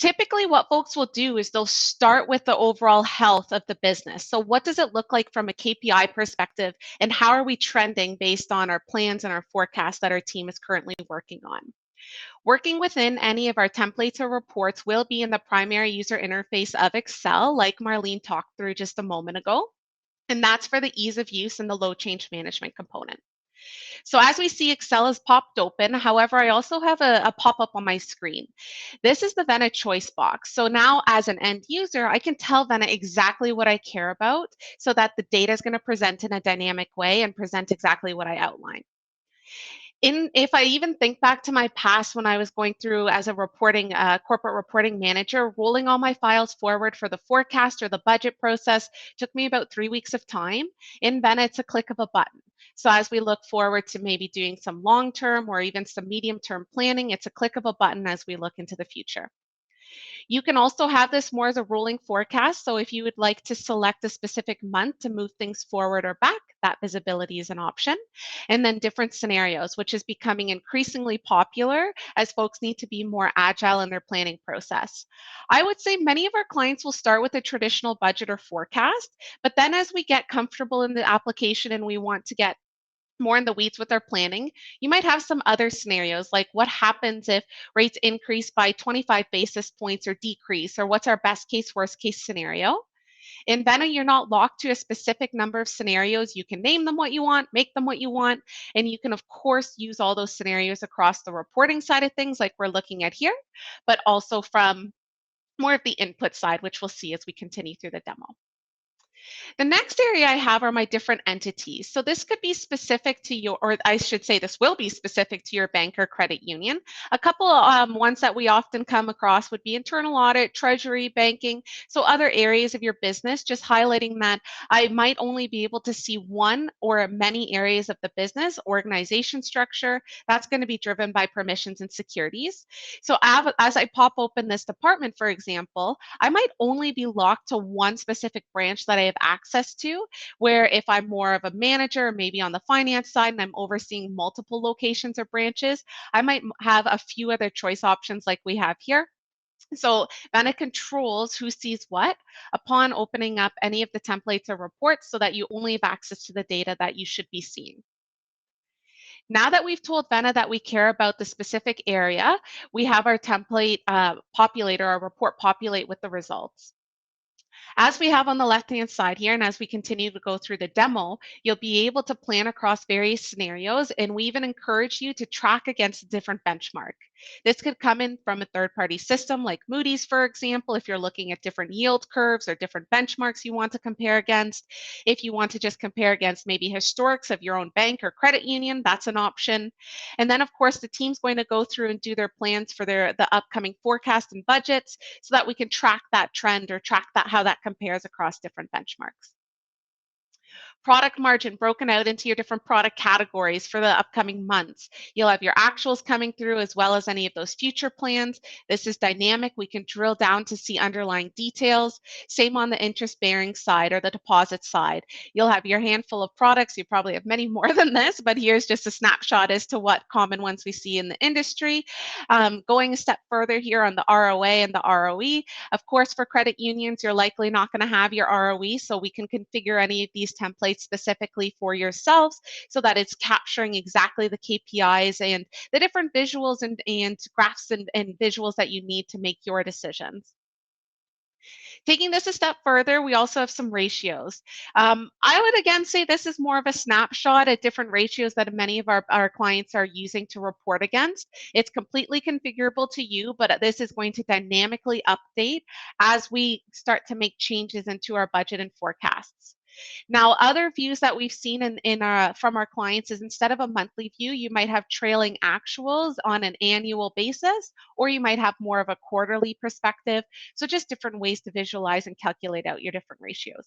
Typically, what folks will do is they'll start with the overall health of the business. So, what does it look like from a KPI perspective, and how are we trending based on our plans and our forecasts that our team is currently working on? Working within any of our templates or reports will be in the primary user interface of Excel, like Marlene talked through just a moment ago. And that's for the ease of use and the low change management component. So as we see, Excel is popped open. However, I also have a pop-up on my screen. This is the Vena choice box. So now as an end user, I can tell Vena exactly what I care about so that the data is going to present in a dynamic way and present exactly what I outlined. If I even think back to my past when I was going through as a corporate reporting manager, rolling all my files forward for the forecast or the budget process took me about 3 weeks of time. In Vena, it's a click of a button. So as we look forward to maybe doing some long-term or even some medium-term planning, it's a click of a button as we look into the future. You can also have this more as a rolling forecast. So if you would like to select a specific month to move things forward or back, that visibility is an option. And then different scenarios, which is becoming increasingly popular as folks need to be more agile in their planning process. I would say many of our clients will start with a traditional budget or forecast, but then as we get comfortable in the application and we want to get more in the weeds with our planning, you might have some other scenarios like what happens if rates increase by 25 basis points or decrease, or what's our best case, worst case scenario. In Vena, you're not locked to a specific number of scenarios. You can name them what you want, make them what you want, and you can, of course, use all those scenarios across the reporting side of things like we're looking at here, but also from more of the input side, which we'll see as we continue through the demo. The next area I have are my different entities. So this could be specific to your, or I should say this will be specific to your bank or credit union. A couple ones that we often come across would be internal audit, treasury, banking, so other areas of your business, just highlighting that I might only be able to see one or many areas of the business, organization structure, that's going to be driven by permissions and securities. So as I pop open this department, for example, I might only be locked to one specific branch that I have access to, where if I'm more of a manager, maybe on the finance side, and I'm overseeing multiple locations or branches, I might have a few other choice options like we have here. So Vena controls who sees what upon opening up any of the templates or reports so that you only have access to the data that you should be seeing. Now that we've told Vena that we care about the specific area, we have our template populator, our report populate with the results. As we have on the left-hand side here, and as we continue to go through the demo, you'll be able to plan across various scenarios, and we even encourage you to track against a different benchmark. This could come in from a third-party system like Moody's, for example, if you're looking at different yield curves or different benchmarks you want to compare against. If you want to just compare against maybe historics of your own bank or credit union, that's an option. And then, of course, the team's going to go through and do their plans for the upcoming forecast and budgets so that we can track that trend or track that how that compares across different benchmarks. Product margin broken out into your different product categories for the upcoming months. You'll have your actuals coming through as well as any of those future plans. This is dynamic. We can drill down to see underlying details. Same on the interest bearing side or the deposit side. You'll have your handful of products. You probably have many more than this, but here's just a snapshot as to what common ones we see in the industry. Going a step further here on the ROA and the ROE. Of course, for credit unions, you're likely not going to have your ROE, so we can configure any of these templates specifically for yourselves so that it's capturing exactly the KPIs and the different visuals and graphs and visuals that you need to make your decisions. Taking this a step further, we also have some ratios. I would again say this is more of a snapshot at different ratios that many of our clients are using to report against. It's completely configurable to you, but this is going to dynamically update as we start to make changes into our budget and forecasts. Now, other views that we've seen from our clients is instead of a monthly view, you might have trailing actuals on an annual basis, or you might have more of a quarterly perspective. So just different ways to visualize and calculate out your different ratios.